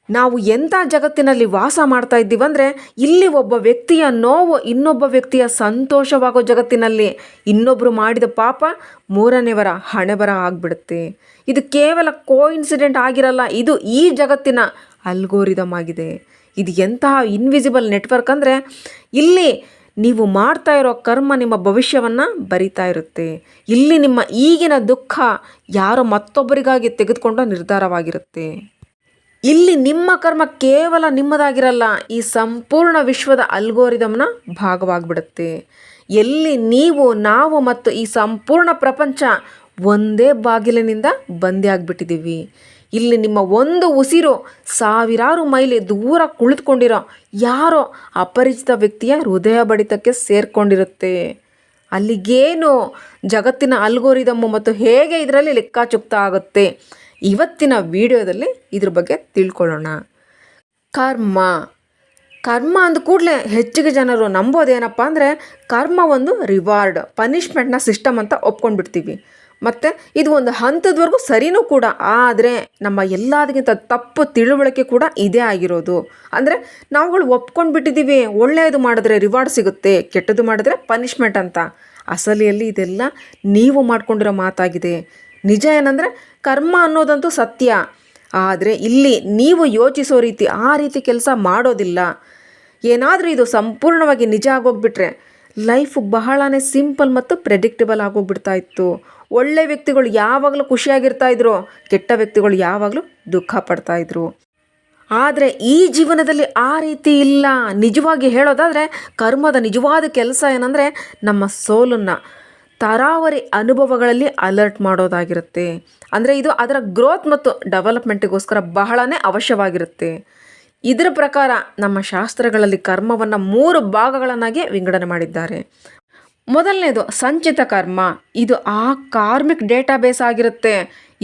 ನಾವು ಎಂಥ ಜಗತ್ತಿನಲ್ಲಿ ವಾಸ ಮಾಡ್ತಾ ಇದ್ದೀವಂದರೆ, ಇಲ್ಲಿ ಒಬ್ಬ ವ್ಯಕ್ತಿಯ ನೋವು ಇನ್ನೊಬ್ಬ ವ್ಯಕ್ತಿಯ ಸಂತೋಷವಾಗೋ ಜಗತ್ತಿನಲ್ಲಿ ಇನ್ನೊಬ್ಬರು ಮಾಡಿದ ಪಾಪ ಮೂರನೇವರ ಹಣೆಬರ ಆಗಿಬಿಡುತ್ತೆ. ಇದು ಕೇವಲ ಕೋಇನ್ಸಿಡೆಂಟ್ ಆಗಿರಲ್ಲ, ಇದು ಈ ಜಗತ್ತಿನ ಅಲ್ಗೋರಿದಮ್ ಆಗಿದೆ. ಇದು ಎಂತಹ ಇನ್ವಿಸಿಬಲ್ ನೆಟ್ವರ್ಕ್ ಅಂದರೆ, ಇಲ್ಲಿ ನೀವು ಮಾಡ್ತಾ ಇರೋ ಕರ್ಮ ನಿಮ್ಮ ಭವಿಷ್ಯವನ್ನು ಬರಿತಾ ಇರುತ್ತೆ. ಇಲ್ಲಿ ನಿಮ್ಮ ಈಗಿನ ದುಃಖ ಯಾರೋ ಮತ್ತೊಬ್ಬರಿಗಾಗಿ ತೆಗೆದುಕೊಂಡ ನಿರ್ಧಾರವಾಗಿರುತ್ತೆ. ಇಲ್ಲಿ ನಿಮ್ಮ ಕರ್ಮ ಕೇವಲ ನಿಮ್ಮದಾಗಿರಲ್ಲ, ಈ ಸಂಪೂರ್ಣ ವಿಶ್ವದ ಅಲ್ಗೋರಿದಮ್ನ ಭಾಗವಾಗಿಬಿಡುತ್ತೆ. ಎಲ್ಲಿ ನೀವು, ನಾವು ಮತ್ತು ಈ ಸಂಪೂರ್ಣ ಪ್ರಪಂಚ ಒಂದೇ ಬಾಗಿಲಿನಿಂದ ಬಂದಿ ಆಗಿಬಿಟ್ಟಿದ್ದೀವಿ. ಇಲ್ಲಿ ನಿಮ್ಮ ಒಂದು ಉಸಿರು ಸಾವಿರಾರು ಮೈಲಿ ದೂರ ಕುಳಿತುಕೊಂಡಿರೋ ಯಾರೋ ಅಪರಿಚಿತ ವ್ಯಕ್ತಿಯ ಹೃದಯ ಬಡಿತಕ್ಕೆ ಸೇರಿಕೊಂಡಿರುತ್ತೆ. ಅಲ್ಲಿಗೇನು ಜಗತ್ತಿನ ಅಲ್ಗೋರಿದಮ್ಮು ಮತ್ತು ಹೇಗೆ ಇದರಲ್ಲಿ ಲೆಕ್ಕಾಚುಕ್ತ ಆಗುತ್ತೆ, ಇವತ್ತಿನ ವಿಡಿಯೋದಲ್ಲಿ ಇದ್ರ ಬಗ್ಗೆ ತಿಳ್ಕೊಳ್ಳೋಣ. ಕರ್ಮ ಅಂದ ಕೂಡಲೇ ಹೆಚ್ಚಿಗೆ ಜನರು ನಂಬೋದೇನಪ್ಪ ಅಂದರೆ, ಕರ್ಮ ಒಂದು ರಿವಾರ್ಡ್ ಪನಿಷ್ಮೆಂಟ್ನ ಸಿಸ್ಟಮ್ ಅಂತ ಒಪ್ಕೊಂಡ್ಬಿಡ್ತೀವಿ. ಮತ್ತು ಇದು ಒಂದು ಹಂತದವರೆಗೂ ಸರಿನೂ ಕೂಡ. ಆದರೆ ನಮ್ಮ ಎಲ್ಲದಕ್ಕಿಂತ ತಪ್ಪು ತಿಳುವಳಿಕೆ ಕೂಡ ಇದೇ ಆಗಿರೋದು. ಅಂದರೆ ನಾವುಗಳು ಒಪ್ಕೊಂಡು ಬಿಟ್ಟಿದ್ದೀವಿ, ಒಳ್ಳೆಯದು ಮಾಡಿದ್ರೆ ರಿವಾರ್ಡ್ ಸಿಗುತ್ತೆ, ಕೆಟ್ಟದ್ದು ಮಾಡಿದ್ರೆ ಪನಿಷ್ಮೆಂಟ್ ಅಂತ. ಅಸಲಿಯಲ್ಲಿ ಇದೆಲ್ಲ ನೀವು ಮಾಡ್ಕೊಂಡಿರೋ ಮಾತಾಗಿದೆ. ನಿಜ ಏನಂದರೆ, ಕರ್ಮ ಅನ್ನೋದಂತೂ ಸತ್ಯ. ಆದರೆ ಇಲ್ಲಿ ನೀವು ಯೋಚಿಸೋ ರೀತಿ ಆ ರೀತಿ ಕೆಲಸ ಮಾಡೋದಿಲ್ಲ. ಏನಾದರೂ ಇದು ಸಂಪೂರ್ಣವಾಗಿ ನಿಜ ಆಗೋಗ್ಬಿಟ್ರೆ ಲೈಫು ಬಹಳನೇ ಸಿಂಪಲ್ ಮತ್ತು ಪ್ರೆಡಿಕ್ಟಬಲ್ ಆಗೋಗ್ಬಿಡ್ತಾ ಇತ್ತು. ಒಳ್ಳೆ ವ್ಯಕ್ತಿಗಳು ಯಾವಾಗಲೂ ಖುಷಿಯಾಗಿರ್ತಾಯಿದ್ರು, ಕೆಟ್ಟ ವ್ಯಕ್ತಿಗಳು ಯಾವಾಗಲೂ ದುಃಖ ಪಡ್ತಾಯಿದ್ರು. ಆದರೆ ಈ ಜೀವನದಲ್ಲಿ ಆ ರೀತಿ ಇಲ್ಲ. ನಿಜವಾಗಿ ಹೇಳೋದಾದರೆ, ಕರ್ಮದ ನಿಜವಾದ ಕೆಲಸ ಏನಂದರೆ, ನಮ್ಮ ಸೋಲನ್ನು ತರಾವರಿ ಅನುಭವಗಳಲ್ಲಿ ಅಲರ್ಟ್ ಮಾಡೋದಾಗಿರುತ್ತೆ. ಅಂದರೆ ಇದು ಅದರ ಗ್ರೋತ್ ಮತ್ತು ಡೆವಲಪ್ಮೆಂಟಿಗೋಸ್ಕರ ಬಹಳನೇ ಅವಶ್ಯವಾಗಿರುತ್ತೆ. ಇದರ ಪ್ರಕಾರ ನಮ್ಮ ಶಾಸ್ತ್ರಗಳಲ್ಲಿ ಕರ್ಮವನ್ನು 3 ಭಾಗಗಳನ್ನಾಗಿ ವಿಂಗಡಣೆ ಮಾಡಿದ್ದಾರೆ. ಮೊದಲನೇದು ಸಂಚಿತ ಕರ್ಮ. ಇದು ಆ ಕಾರ್ಮಿಕ್ ಡೇಟಾಬೇಸ್ ಆಗಿರುತ್ತೆ.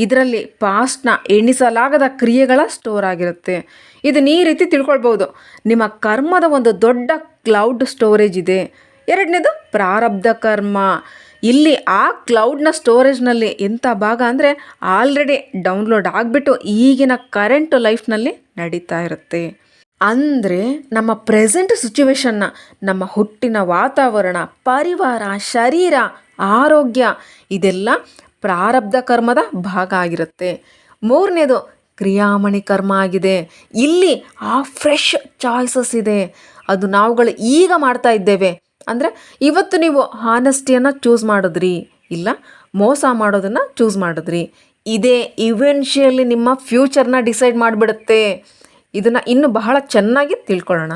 ಇದರಲ್ಲಿ ಪಾಸ್ಟ್ನ ಎಣಿಸಲಾಗದ ಕ್ರಿಯೆಗಳ ಸ್ಟೋರ್ ಆಗಿರುತ್ತೆ. ಇದನ್ನ ಈ ರೀತಿ ತಿಳ್ಕೊಳ್ಬೋದು, ನಿಮ್ಮ ಕರ್ಮದ ಒಂದು ದೊಡ್ಡ ಕ್ಲೌಡ್ ಸ್ಟೋರೇಜ್ ಇದೆ. ಎರಡನೇದು ಪ್ರಾರಬ್ಧ ಕರ್ಮ. ಇಲ್ಲಿ ಆ ಕ್ಲೌಡ್ನ ಸ್ಟೋರೇಜ್ನಲ್ಲಿ ಎಂಥ ಭಾಗ ಅಂದರೆ, ಆಲ್ರೆಡಿ ಡೌನ್ಲೋಡ್ ಆಗಿಬಿಟ್ಟು ಈಗಿನ ಕರೆಂಟ್ ಲೈಫ್ನಲ್ಲಿ ನಡೀತಾ ಇರುತ್ತೆ. ಅಂದರೆ ನಮ್ಮ ಪ್ರೆಸೆಂಟ್ ಸಿಚುವೇಶನ್ನ, ನಮ್ಮ ಹುಟ್ಟಿನ ವಾತಾವರಣ, ಪರಿವಾರ, ಶರೀರ, ಆರೋಗ್ಯ ಇದೆಲ್ಲ ಪ್ರಾರಬ್ಧ ಕರ್ಮದ ಭಾಗ ಆಗಿರುತ್ತೆ. ಮೂರನೇದು ಕ್ರಿಯಾಮಣಿ ಕರ್ಮ ಆಗಿದೆ. ಇಲ್ಲಿ ಆ ಫ್ರೆಶ್ ಚಾಯ್ಸಸ್ ಇದೆ. ಅದು ನಾವುಗಳು ಈಗ ಮಾಡ್ತಾ ಇದ್ದೇವೆ. ಅಂದರೆ ಇವತ್ತು ನೀವು ಹಾನೆಸ್ಟಿಯನ್ನು ಚೂಸ್ ಮಾಡಿದ್ರಿ, ಇಲ್ಲ ಮೋಸ ಮಾಡೋದನ್ನು ಚೂಸ್ ಮಾಡಿದ್ರಿ. ಇದೇ ಇವೆನ್ಷಿಯಲಿ ನಿಮ್ಮ ಫ್ಯೂಚರ್ನ ಡಿಸೈಡ್ ಮಾಡಿಬಿಡುತ್ತೆ. ಇದನ್ನು ಇನ್ನೂ ಬಹಳ ಚೆನ್ನಾಗಿ ತಿಳ್ಕೊಳ್ಳೋಣ.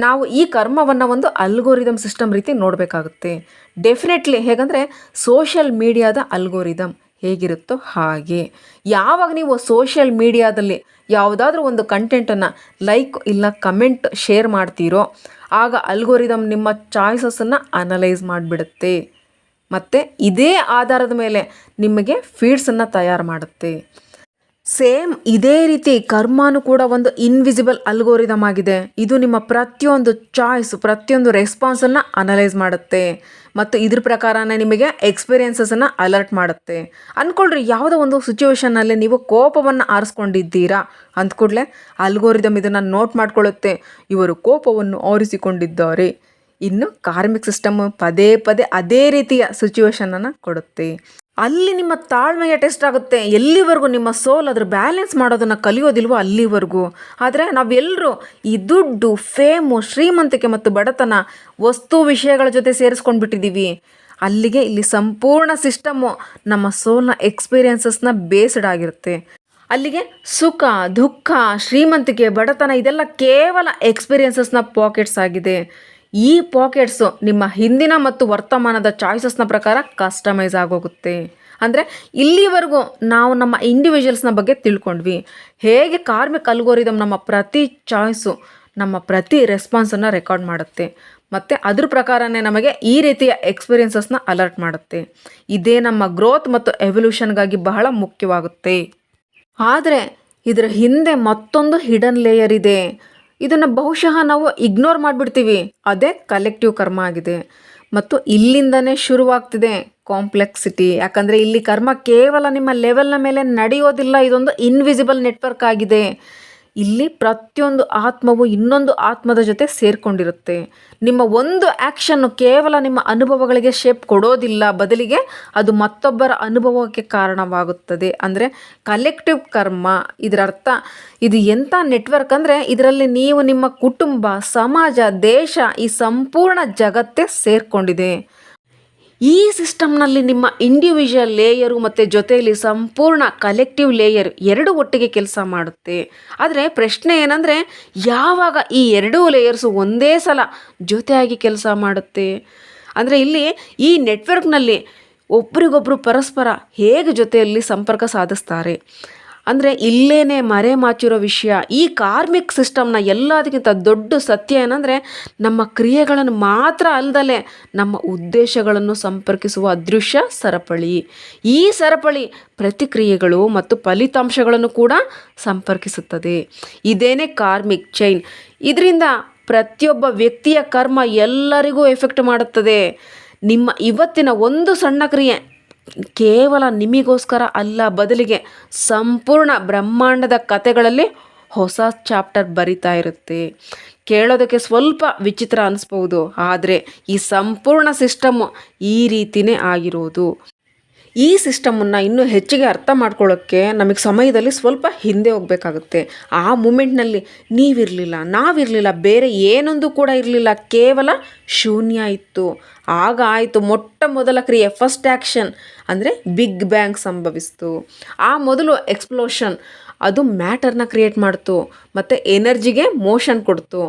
ನಾವು ಈ ಕರ್ಮವನ್ನು ಒಂದು ಅಲ್ಗೋರಿದಮ್ ಸಿಸ್ಟಮ್ ರೀತಿ ನೋಡಬೇಕಾಗುತ್ತೆ. ಡೆಫಿನೆಟ್ಲಿ ಹೇಗಂದರೆ, ಸೋಷಿಯಲ್ ಮೀಡಿಯಾದ ಅಲ್ಗೋರಿದಮ್ ಹೇಗಿರುತ್ತೋ ಹಾಗೆ. ಯಾವಾಗ ನೀವು ಸೋಷಿಯಲ್ ಮೀಡಿಯಾದಲ್ಲಿ ಯಾವುದಾದ್ರೂ ಒಂದು ಕಂಟೆಂಟನ್ನು ಲೈಕ್ ಇಲ್ಲ ಕಮೆಂಟ್ ಶೇರ್ ಮಾಡ್ತೀರೋ, ಆಗ ಅಲ್ಗೋರಿದಮ್ ನಿಮ್ಮ ಚಾಯ್ಸಸನ್ನು ಅನಲೈಸ್ ಮಾಡಿಬಿಡುತ್ತೆ. ಮತ್ತು ಇದೇ ಆಧಾರದ ಮೇಲೆ ನಿಮಗೆ ಫೀಡ್ಸನ್ನು ತಯಾರು ಮಾಡುತ್ತೆ. ಸೇಮ್ ಇದೇ ರೀತಿ ಕರ್ಮನೂ ಕೂಡ ಒಂದು ಇನ್ವಿಸಿಬಲ್ ಅಲ್ಗೋರಿದಮ್ ಆಗಿದೆ. ಇದು ನಿಮ್ಮ ಪ್ರತಿಯೊಂದು ಚಾಯ್ಸ್, ಪ್ರತಿಯೊಂದು ರೆಸ್ಪಾನ್ಸನ್ನು ಅನಲೈಸ್ ಮಾಡುತ್ತೆ. ಮತ್ತು ಇದ್ರ ಪ್ರಕಾರನೇ ನಿಮಗೆ ಎಕ್ಸ್ಪೀರಿಯನ್ಸಸನ್ನು ಅಲರ್ಟ್ ಮಾಡುತ್ತೆ. ಅಂದ್ಕೊಳ್ರಿ, ಯಾವುದೋ ಒಂದು ಸಿಚುವೇಷನ್ನಲ್ಲಿ ನೀವು ಕೋಪವನ್ನು ಆರಿಸ್ಕೊಂಡಿದ್ದೀರಾ ಅಂದ್ಕೂಡಲೇ ಅಲ್ಗೋರಿದಮ್ ಇದನ್ನು ನೋಟ್ ಮಾಡ್ಕೊಳ್ಳುತ್ತೆ, ಇವರು ಕೋಪವನ್ನು ಆರಿಸಿಕೊಂಡಿದ್ದಾರೆ. ಇನ್ನು ಕಾರ್ಮಿಕ್ ಸಿಸ್ಟಮ್ ಪದೇ ಪದೇ ಅದೇ ರೀತಿಯ ಸಿಚುವೇಶನನ್ನು ಕೊಡುತ್ತೆ. ಅಲ್ಲಿ ನಿಮ್ಮ ತಾಳ್ಮೆಯ ಟೆಸ್ಟ್ ಆಗುತ್ತೆ. ಎಲ್ಲಿವರೆಗೂ ನಿಮ್ಮ ಸೋಲ್ ಅದ್ರ ಬ್ಯಾಲೆನ್ಸ್ ಮಾಡೋದನ್ನು ಕಲಿಯೋದಿಲ್ವೋ ಅಲ್ಲಿವರೆಗೂ. ಆದರೆ ನಾವೆಲ್ಲರೂ ಈ ದುಡ್ಡು, ಫೇಮು, ಶ್ರೀಮಂತಿಕೆ ಮತ್ತು ಬಡತನ, ವಸ್ತು ವಿಷಯಗಳ ಜೊತೆ ಸೇರಿಸ್ಕೊಂಡು ಬಿಟ್ಟಿದ್ದೀವಿ. ಅಲ್ಲಿಗೆ ಇಲ್ಲಿ ಸಂಪೂರ್ಣ ಸಿಸ್ಟಮ್ಮು ನಮ್ಮ ಸೋಲ್ನ ಎಕ್ಸ್ಪೀರಿಯನ್ಸಸ್ನ ಬೇಸ್ಡ್ ಆಗಿರುತ್ತೆ. ಅಲ್ಲಿಗೆ ಸುಖ, ದುಃಖ, ಶ್ರೀಮಂತಿಕೆ, ಬಡತನ ಇದೆಲ್ಲ ಕೇವಲ ಎಕ್ಸ್ಪೀರಿಯನ್ಸಸ್ನ ಪಾಕೆಟ್ಸ್ ಆಗಿದೆ. ಈ ಪಾಕೆಟ್ಸು ನಿಮ್ಮ ಹಿಂದಿನ ಮತ್ತು ವರ್ತಮಾನದ ಚಾಯ್ಸಸ್ನ ಪ್ರಕಾರ ಕಸ್ಟಮೈಸ್ ಆಗೋಗುತ್ತೆ. ಅಂದರೆ ಇಲ್ಲಿವರೆಗೂ ನಾವು ನಮ್ಮ ಇಂಡಿವಿಜುವಲ್ಸ್ನ ಬಗ್ಗೆ ತಿಳ್ಕೊಂಡ್ವಿ. ಹೇಗೆ ಕಾರ್ಮಿಕ್ ಅಲ್ಗೋರಿದಮ್ ನಮ್ಮ ಪ್ರತಿ ಚಾಯ್ಸು, ನಮ್ಮ ಪ್ರತಿ ರೆಸ್ಪಾನ್ಸನ್ನು ರೆಕಾರ್ಡ್ ಮಾಡುತ್ತೆ ಮತ್ತು ಅದ್ರ ಪ್ರಕಾರನೇ ನಮಗೆ ಈ ರೀತಿಯ ಎಕ್ಸ್ಪೀರಿಯನ್ಸಸ್ನ ಅಲರ್ಟ್ ಮಾಡುತ್ತೆ. ಇದೇ ನಮ್ಮ ಗ್ರೋತ್ ಮತ್ತು ಎವಲ್ಯೂಷನ್ಗಾಗಿ ಬಹಳ ಮುಖ್ಯವಾಗುತ್ತೆ. ಆದರೆ ಇದರ ಹಿಂದೆ ಮತ್ತೊಂದು ಹಿಡನ್ ಲೇಯರ್ ಇದೆ. ಇದನ್ನು ಬಹುಶಃ ನಾವು ಇಗ್ನೋರ್ ಮಾಡಿಬಿಡ್ತೀವಿ. ಅದೇ ಕಲೆಕ್ಟಿವ್ ಕರ್ಮ ಆಗಿದೆ. ಮತ್ತು ಇಲ್ಲಿಂದನೇ ಶುರುವಾಗ್ತಿದೆ ಕಾಂಪ್ಲೆಕ್ಸಿಟಿ. ಯಾಕಂದರೆ ಇಲ್ಲಿ ಕರ್ಮ ಕೇವಲ ನಿಮ್ಮ ಲೆವೆಲ್ನ ಮೇಲೆ ನಡೆಯೋದಿಲ್ಲ, ಇದೊಂದು ಇನ್ವಿಸಿಬಲ್ ನೆಟ್ವರ್ಕ್ ಆಗಿದೆ. ಇಲ್ಲಿ ಪ್ರತಿಯೊಂದು ಆತ್ಮವು ಇನ್ನೊಂದು ಆತ್ಮದ ಜೊತೆ ಸೇರಿಕೊಂಡಿರುತ್ತೆ. ನಿಮ್ಮ ಒಂದು ಆ್ಯಕ್ಷನ್ನು ಕೇವಲ ನಿಮ್ಮ ಅನುಭವಗಳಿಗೆ ಶೇಪ್ ಕೊಡೋದಿಲ್ಲ, ಬದಲಿಗೆ ಅದು ಮತ್ತೊಬ್ಬರ ಅನುಭವಕ್ಕೆ ಕಾರಣವಾಗುತ್ತದೆ. ಅಂದರೆ ಕಲೆಕ್ಟಿವ್ ಕರ್ಮ, ಇದರ ಅರ್ಥ ಇದು ಎಂಥ ನೆಟ್ವರ್ಕ್ ಅಂದರೆ ಇದರಲ್ಲಿ ನೀವು, ನಿಮ್ಮ ಕುಟುಂಬ, ಸಮಾಜ, ದೇಶ, ಈ ಸಂಪೂರ್ಣ ಜಗತ್ತೇ ಸೇರಿಕೊಂಡಿದೆ. ಈ ಸಿಸ್ಟಮ್ನಲ್ಲಿ ನಿಮ್ಮ ಇಂಡಿವಿಜುವಲ್ ಲೇಯರು ಮತ್ತು ಜೊತೆಯಲ್ಲಿ ಸಂಪೂರ್ಣ ಕಲೆಕ್ಟಿವ್ ಲೇಯರ್ ಎರಡು ಒಟ್ಟಿಗೆ ಕೆಲಸ ಮಾಡುತ್ತೆ. ಆದರೆ ಪ್ರಶ್ನೆ ಏನಂದರೆ, ಯಾವಾಗ ಈ ಎರಡೂ ಲೇಯರ್ಸು ಒಂದೇ ಸಲ ಜೊತೆಯಾಗಿ ಕೆಲಸ ಮಾಡುತ್ತೆ? ಅಂದರೆ ಇಲ್ಲಿ ಈ ನೆಟ್ವರ್ಕ್ನಲ್ಲಿ ಒಬ್ರಿಗೊಬ್ಬರು ಪರಸ್ಪರ ಹೇಗೆ ಜೊತೆಯಲ್ಲಿ ಸಂಪರ್ಕ ಸಾಧಿಸ್ತಾರೆ ಅಂದರೆ ಇಲ್ಲೇನೆ ಮರೆಮಾಚಿರೋ ವಿಷಯ. ಈ ಕಾರ್ಮಿಕ್ ಸಿಸ್ಟಮ್ನ ಎಲ್ಲದಕ್ಕಿಂತ ದೊಡ್ಡ ಸತ್ಯ ಏನಂದರೆ, ನಮ್ಮ ಕ್ರಿಯೆಗಳನ್ನು ಮಾತ್ರ ಅಲ್ಲದಲೇ ನಮ್ಮ ಉದ್ದೇಶಗಳನ್ನು ಸಂಪರ್ಕಿಸುವ ಅದೃಶ್ಯ ಸರಪಳಿ. ಈ ಸರಪಳಿ ಪ್ರತಿಕ್ರಿಯೆಗಳು ಮತ್ತು ಫಲಿತಾಂಶಗಳನ್ನು ಕೂಡ ಸಂಪರ್ಕಿಸುತ್ತದೆ. ಇದೇನೇ ಕಾರ್ಮಿಕ್ ಚೈನ್. ಇದರಿಂದ ಪ್ರತಿಯೊಬ್ಬ ವ್ಯಕ್ತಿಯ ಕರ್ಮ ಎಲ್ಲರಿಗೂ ಎಫೆಕ್ಟ್ ಮಾಡುತ್ತದೆ. ನಿಮ್ಮ ಇವತ್ತಿನ ಒಂದು ಸಣ್ಣ ಕ್ರಿಯೆ ಕೇವಲ ನಿಮಗೋಸ್ಕರ ಅಲ್ಲ, ಬದಲಿಗೆ ಸಂಪೂರ್ಣ ಬ್ರಹ್ಮಾಂಡದ ಕಥೆಗಳಲ್ಲಿ ಹೊಸ ಚಾಪ್ಟರ್ ಬರಿತಾ ಇರುತ್ತೆ. ಕೇಳೋದಕ್ಕೆ ಸ್ವಲ್ಪ ವಿಚಿತ್ರ ಅನಿಸ್ಬೋದು, ಆದರೆ ಈ ಸಂಪೂರ್ಣ ಸಿಸ್ಟಮ್ಮು ಈ ರೀತಿಯೇ ಆಗಿರೋದು. ಈ ಸಿಸ್ಟಮನ್ನು ಇನ್ನೂ ಹೆಚ್ಚಿಗೆ ಅರ್ಥ ಮಾಡ್ಕೊಳ್ಳೋಕ್ಕೆ ನಮಗೆ ಸಮಯದಲ್ಲಿ ಸ್ವಲ್ಪ ಹಿಂದೆ ಹೋಗಬೇಕಾಗುತ್ತೆ. ಆ ಮೂಮೆಂಟ್ನಲ್ಲಿ ನೀವಿರಲಿಲ್ಲ, ನಾವಿರಲಿಲ್ಲ, ಬೇರೆ ಏನೊಂದು ಕೂಡ ಇರಲಿಲ್ಲ, ಕೇವಲ ಶೂನ್ಯ ಇತ್ತು. ಆಗ ಆಯಿತು ಮೊಟ್ಟ ಮೊದಲ ಕ್ರಿಯೆ, ಫಸ್ಟ್ ಆ್ಯಕ್ಷನ್ ಅಂದರೆ ಬಿಗ್ ಬ್ಯಾಂಗ್ ಸಂಭವಿಸ್ತು. ಆ ಮೊದಲು ಎಕ್ಸ್ಪ್ಲೋಷನ್, ಅದು ಮ್ಯಾಟರ್ನ ಕ್ರಿಯೇಟ್ ಮಾಡ್ತು ಮತ್ತು ಎನರ್ಜಿಗೆ ಮೋಷನ್ ಕೊಡ್ತು.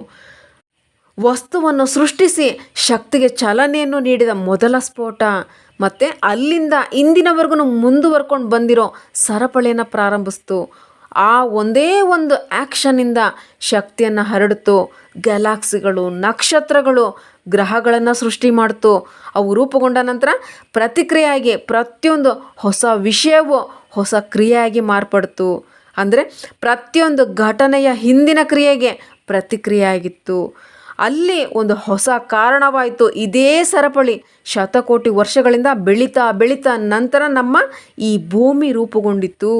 ವಸ್ತುವನ್ನು ಸೃಷ್ಟಿಸಿ ಶಕ್ತಿಗೆ ಚಲನೆಯನ್ನು ನೀಡಿದ ಮೊದಲ ಸ್ಫೋಟ ಮತ್ತು ಅಲ್ಲಿಂದ ಇಂದಿನವರೆಗೂ ಮುಂದುವರ್ಕೊಂಡು ಬಂದಿರೋ ಸರಪಳಿಯನ್ನು ಪ್ರಾರಂಭಿಸ್ತು. ಆ ಒಂದೇ ಒಂದು ಆ್ಯಕ್ಷನ್ನಿಂದ ಶಕ್ತಿಯನ್ನು ಹರಡಿತು. ಗ್ಯಾಲಾಕ್ಸಿಗಳು, ನಕ್ಷತ್ರಗಳು, ಗ್ರಹಗಳನ್ನು ಸೃಷ್ಟಿ ಮಾಡ್ತು. ಅವು ರೂಪುಗೊಂಡ ನಂತರ ಪ್ರತಿಕ್ರಿಯೆಯಾಗಿ ಪ್ರತಿಯೊಂದು ಹೊಸ ವಿಷಯವೂ ಹೊಸ ಕ್ರಿಯೆಯಾಗಿ ಮಾರ್ಪಡ್ತು. ಅಂದರೆ ಪ್ರತಿಯೊಂದು ಘಟನೆಯ ಹಿಂದಿನ ಕ್ರಿಯೆಗೆ ಪ್ರತಿಕ್ರಿಯೆಯಾಗಿತ್ತು. ಅಲ್ಲಿ ಒಂದು ಹೊಸ ಕಾರಣವಾಯಿತು. ಇದೇ ಸರಪಳಿ ಶತಕೋಟಿ ವರ್ಷಗಳಿಂದ ಬೆಳೀತಾ ಬೆಳೀತಾ ನಂತರ ನಮ್ಮ ಈ ಭೂಮಿ ರೂಪುಗೊಂಡಿತು.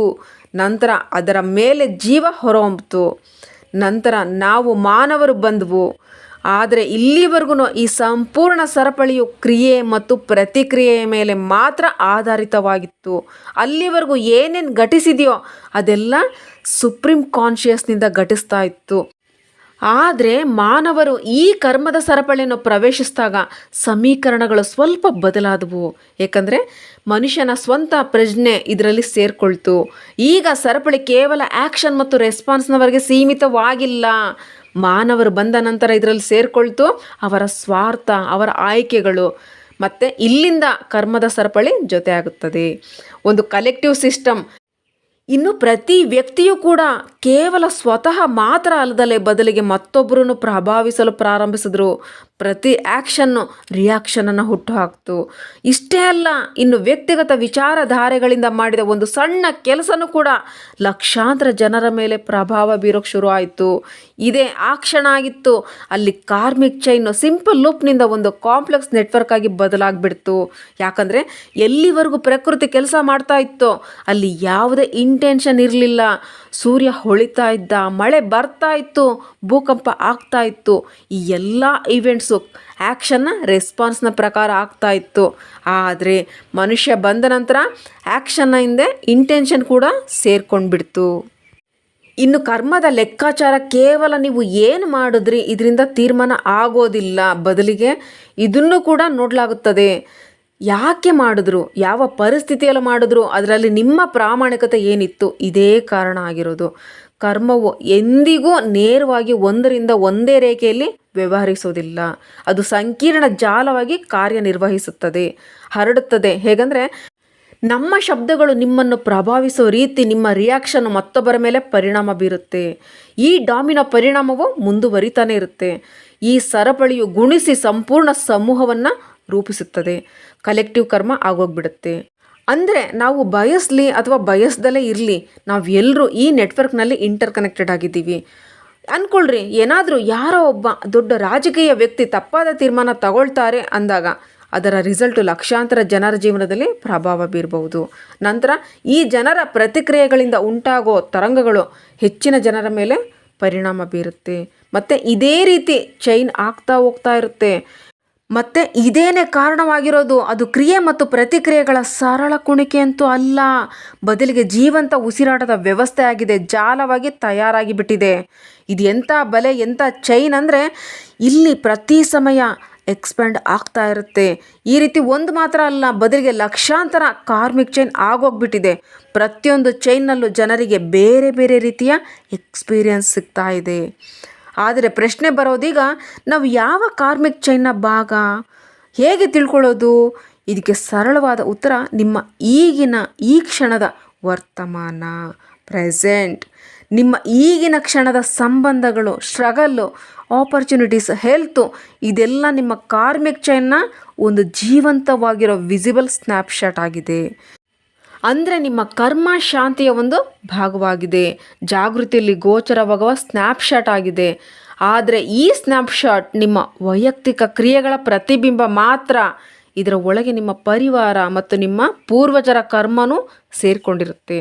ನಂತರ ಅದರ ಮೇಲೆ ಜೀವ ಹೊರಹೊಮ್ಮಿತು. ನಂತರ ನಾವು ಮಾನವರು ಬಂದವು. ಆದರೆ ಇಲ್ಲಿವರೆಗೂ ಈ ಸಂಪೂರ್ಣ ಸರಪಳಿಯು ಕ್ರಿಯೆ ಮತ್ತು ಪ್ರತಿಕ್ರಿಯೆಯ ಮೇಲೆ ಮಾತ್ರ ಆಧಾರಿತವಾಗಿತ್ತು. ಅಲ್ಲಿವರೆಗೂ ಏನೇನು ಘಟಿಸಿದೆಯೋ ಅದೆಲ್ಲ ಸುಪ್ರೀಂ ಕಾನ್ಷಿಯಸ್ನಿಂದ ಘಟಿಸ್ತಾ ಇತ್ತು. ಆದರೆ ಮಾನವರು ಈ ಕರ್ಮದ ಸರಪಳಿಯನ್ನು ಪ್ರವೇಶಿಸಿದಾಗ ಸಮೀಕರಣಗಳು ಸ್ವಲ್ಪ ಬದಲಾದವು. ಏಕೆಂದರೆ ಮನುಷ್ಯನ ಸ್ವಂತ ಪ್ರಜ್ಞೆ ಇದರಲ್ಲಿ ಸೇರಿಕೊಳ್ತು. ಈಗ ಸರಪಳಿ ಕೇವಲ ಆ್ಯಕ್ಷನ್ ಮತ್ತು ರೆಸ್ಪಾನ್ಸ್ನವರೆಗೆ ಸೀಮಿತವಾಗಿಲ್ಲ. ಮಾನವರು ಬಂದ ನಂತರ ಇದರಲ್ಲಿ ಸೇರಿಕೊಳ್ತು ಅವರ ಸ್ವಾರ್ಥ, ಅವರ ಆಯ್ಕೆಗಳು. ಮತ್ತು ಇಲ್ಲಿಂದ ಕರ್ಮದ ಸರಪಳಿ ಜೊತೆ ಆಗುತ್ತದೆ. ಒಂದು ಕಲೆಕ್ಟಿವ್ ಸಿಸ್ಟಮ್. ಇನ್ನು ಪ್ರತಿ ವ್ಯಕ್ತಿಯೂ ಕೂಡ ಕೇವಲ ಸ್ವತಃ ಮಾತ್ರ ಅಲ್ಲದಲೇ ಬದಲಿಗೆ ಮತ್ತೊಬ್ಬರನ್ನು ಪ್ರಭಾವಿಸಲು ಪ್ರಾರಂಭಿಸಿದ್ರು. ಪ್ರತಿ ಆ್ಯಕ್ಷನ್ನು ರಿಯಾಕ್ಷನನ್ನು ಹುಟ್ಟುಹಾಕ್ತು. ಇಷ್ಟೇ ಅಲ್ಲ, ಇನ್ನು ವ್ಯಕ್ತಿಗತ ವಿಚಾರಧಾರೆಗಳಿಂದ ಮಾಡಿದ ಒಂದು ಸಣ್ಣ ಕೆಲಸನೂ ಕೂಡ ಲಕ್ಷಾಂತರ ಜನರ ಮೇಲೆ ಪ್ರಭಾವ ಬೀರೋಕ್ಕೆ ಶುರು ಆಯಿತು. ಇದೇ ಆ ಕ್ಷಣ ಆಗಿತ್ತು ಅಲ್ಲಿ ಕಾರ್ಮಿಕ್ ಚೈನು ಸಿಂಪಲ್ ಲೂಪ್ನಿಂದ ಒಂದು ಕಾಂಪ್ಲೆಕ್ಸ್ ನೆಟ್ವರ್ಕ್ ಆಗಿ ಬದಲಾಗ್ಬಿಡ್ತು. ಯಾಕಂದರೆ ಎಲ್ಲಿವರೆಗೂ ಪ್ರಕೃತಿ ಕೆಲಸ ಮಾಡ್ತಾ ಇತ್ತೋ ಅಲ್ಲಿ ಯಾವುದೇ ಇಂಟೆನ್ಷನ್ ಇರಲಿಲ್ಲ. ಸೂರ್ಯ ಹೊಳಿತಾ ಇದ್ದ, ಮಳೆ ಬರ್ತಾ ಇತ್ತು, ಭೂಕಂಪ ಆಗ್ತಾ ಇತ್ತು. ಈ ಎಲ್ಲ ಇವೆಂಟ್ಸು ಆ್ಯಕ್ಷನ್ನ ರೆಸ್ಪಾನ್ಸ್ನ ಪ್ರಕಾರ ಆಗ್ತಾ ಇತ್ತು. ಆದರೆ ಮನುಷ್ಯ ಬಂದ ನಂತರ ಆ್ಯಕ್ಷನ್ನ ಹಿಂದೆ ಇಂಟೆನ್ಷನ್ ಕೂಡ ಸೇರ್ಕೊಂಡ್ಬಿಡ್ತು. ಇನ್ನು ಕರ್ಮದ ಲೆಕ್ಕಾಚಾರ ಕೇವಲ ನೀವು ಏನು ಮಾಡಿದ್ರಿ ಇದರಿಂದ ತೀರ್ಮಾನ ಆಗೋದಿಲ್ಲ, ಬದಲಿಗೆ ಇದನ್ನು ಕೂಡ ನೋಡಲಾಗುತ್ತದೆ. ಯಾಕೆ ಮಾಡಿದ್ರು, ಯಾವ ಪರಿಸ್ಥಿತಿಯಲ್ಲಿ ಮಾಡಿದ್ರು, ಅದರಲ್ಲಿ ನಿಮ್ಮ ಪ್ರಾಮಾಣಿಕತೆ ಏನಿತ್ತು, ಇದೇ ಕಾರಣ ಆಗಿರೋದು. ಕರ್ಮವು ಎಂದಿಗೂ ನೇರವಾಗಿ ಒಂದರಿಂದ ಒಂದೇ ರೇಖೆಯಲ್ಲಿ ವ್ಯವಹರಿಸೋದಿಲ್ಲ. ಅದು ಸಂಕೀರ್ಣ ಜಾಲವಾಗಿ ಕಾರ್ಯನಿರ್ವಹಿಸುತ್ತದೆ, ಹರಡುತ್ತದೆ. ಹೇಗೆಂದರೆ ನಮ್ಮ ಶಬ್ದಗಳು ನಿಮ್ಮನ್ನು ಪ್ರಭಾವಿಸೋ ರೀತಿ, ನಿಮ್ಮ ರಿಯಾಕ್ಷನ್ ಮತ್ತೊಬ್ಬರ ಮೇಲೆ ಪರಿಣಾಮ ಬೀರುತ್ತೆ. ಈ ಡಾಮಿನೋ ಪರಿಣಾಮವು ಮುಂದುವರಿತಾನೆ ಇರುತ್ತೆ. ಈ ಸರಪಳಿಯು ಗುಣಿಸಿ ಸಂಪೂರ್ಣ ಸಮೂಹವನ್ನು ರೂಪಿಸುತ್ತದೆ. ಕಲೆಕ್ಟಿವ್ ಕರ್ಮ ಆಗೋಗ್ಬಿಡುತ್ತೆ. ಅಂದರೆ ನಾವು ಬಯಸಲಿ ಅಥವಾ ಬಯಸ್ದಲೇ ಇರಲಿ, ನಾವೆಲ್ಲರೂ ಈ ನೆಟ್ವರ್ಕ್ನಲ್ಲಿ ಇಂಟರ್ ಕನೆಕ್ಟೆಡ್ ಆಗಿದ್ದೀವಿ. ಅಂದ್ಕೊಳ್ರಿ, ಏನಾದರೂ ಯಾರೋ ಒಬ್ಬ ದೊಡ್ಡ ರಾಜಕೀಯ ವ್ಯಕ್ತಿ ತಪ್ಪಾದ ತೀರ್ಮಾನ ತಗೊಳ್ತಾರೆ ಅಂದಾಗ ಅದರ ರಿಸಲ್ಟು ಲಕ್ಷಾಂತರ ಜನರ ಜೀವನದಲ್ಲಿ ಪ್ರಭಾವ ಬೀರಬಹುದು. ನಂತರ ಈ ಜನರ ಪ್ರತಿಕ್ರಿಯೆಗಳಿಂದ ಉಂಟಾಗೋ ತರಂಗಗಳು ಹೆಚ್ಚಿನ ಜನರ ಮೇಲೆ ಪರಿಣಾಮ ಬೀರುತ್ತೆ. ಮತ್ತು ಇದೇ ರೀತಿ ಚೈನ್ ಆಗ್ತಾ ಹೋಗ್ತಾ ಇರುತ್ತೆ. ಮತ್ತು ಇದೇನೇ ಕಾರಣವಾಗಿರೋದು, ಅದು ಕ್ರಿಯೆ ಮತ್ತು ಪ್ರತಿಕ್ರಿಯೆಗಳ ಸರಳ ಕುಣಿಕೆ ಅಂತೂ ಅಲ್ಲ, ಬದಲಿಗೆ ಜೀವಂತ ಉಸಿರಾಟದ ವ್ಯವಸ್ಥೆ ಆಗಿದೆ, ಜಾಲವಾಗಿ ತಯಾರಾಗಿ ಬಿಟ್ಟಿದೆ. ಇದು ಎಂಥ ಬಲೆ, ಎಂಥ ಚೈನ್ ಅಂದರೆ ಇಲ್ಲಿ ಪ್ರತಿ ಸಮಯ ಎಕ್ಸ್ಪ್ಯಾಂಡ್ ಆಗ್ತಾ ಇರುತ್ತೆ. ಈ ರೀತಿ ಒಂದು ಮಾತ್ರ ಅಲ್ಲ, ಬದಲಿಗೆ ಲಕ್ಷಾಂತರ ಕಾರ್ಮಿಕ್ ಚೈನ್ ಆಗೋಗ್ಬಿಟ್ಟಿದೆ. ಪ್ರತಿಯೊಂದು ಚೈನ್ನಲ್ಲೂ ಜನರಿಗೆ ಬೇರೆ ಬೇರೆ ರೀತಿಯ ಎಕ್ಸ್ಪೀರಿಯನ್ಸ್ ಸಿಗ್ತಾ ಇದೆ. ಆದರೆ ಪ್ರಶ್ನೆ ಬರೋದೀಗ, ನಾವು ಯಾವ ಕಾರ್ಮಿಕ್ ಚೈನ್ನ ಭಾಗ, ಹೇಗೆ ತಿಳ್ಕೊಳ್ಳೋದು? ಇದಕ್ಕೆ ಸರಳವಾದ ಉತ್ತರ ನಿಮ್ಮ ಈ ಕ್ಷಣದ ವರ್ತಮಾನ, ಪ್ರೆಸೆಂಟ್. ನಿಮ್ಮ ಈಗಿನ ಕ್ಷಣದ ಸಂಬಂಧಗಳು, ಸ್ಟ್ರಗಲ್ಲು, ಆಪರ್ಚುನಿಟೀಸ್, ಹೆಲ್ತು, ಇದೆಲ್ಲ ನಿಮ್ಮ ಕಾರ್ಮಿಕ್ ಚೈನ್ನ ಒಂದು ಜೀವಂತವಾಗಿರೋ ವಿಸಿಬಲ್ ಸ್ನ್ಯಾಪ್ಶಾಟ್ ಆಗಿದೆ. ಅಂದರೆ ನಿಮ್ಮ ಕರ್ಮ ಶಾಂತಿಯ ಒಂದು ಭಾಗವಾಗಿದೆ, ಜಾಗೃತಿಯಲ್ಲಿ ಗೋಚರವಾಗುವ ಸ್ನ್ಯಾಪ್ಶಾಟ್ ಆಗಿದೆ. ಆದರೆ ಈ ಸ್ನ್ಯಾಪ್ಶಾಟ್ ನಿಮ್ಮ ವೈಯಕ್ತಿಕ ಕ್ರಿಯೆಗಳ ಪ್ರತಿಬಿಂಬ ಮಾತ್ರ. ಇದರ ಒಳಗೆ ನಿಮ್ಮ ಪರಿವಾರ ಮತ್ತು ನಿಮ್ಮ ಪೂರ್ವಜರ ಕರ್ಮನೂ ಸೇರಿಕೊಂಡಿರುತ್ತೆ.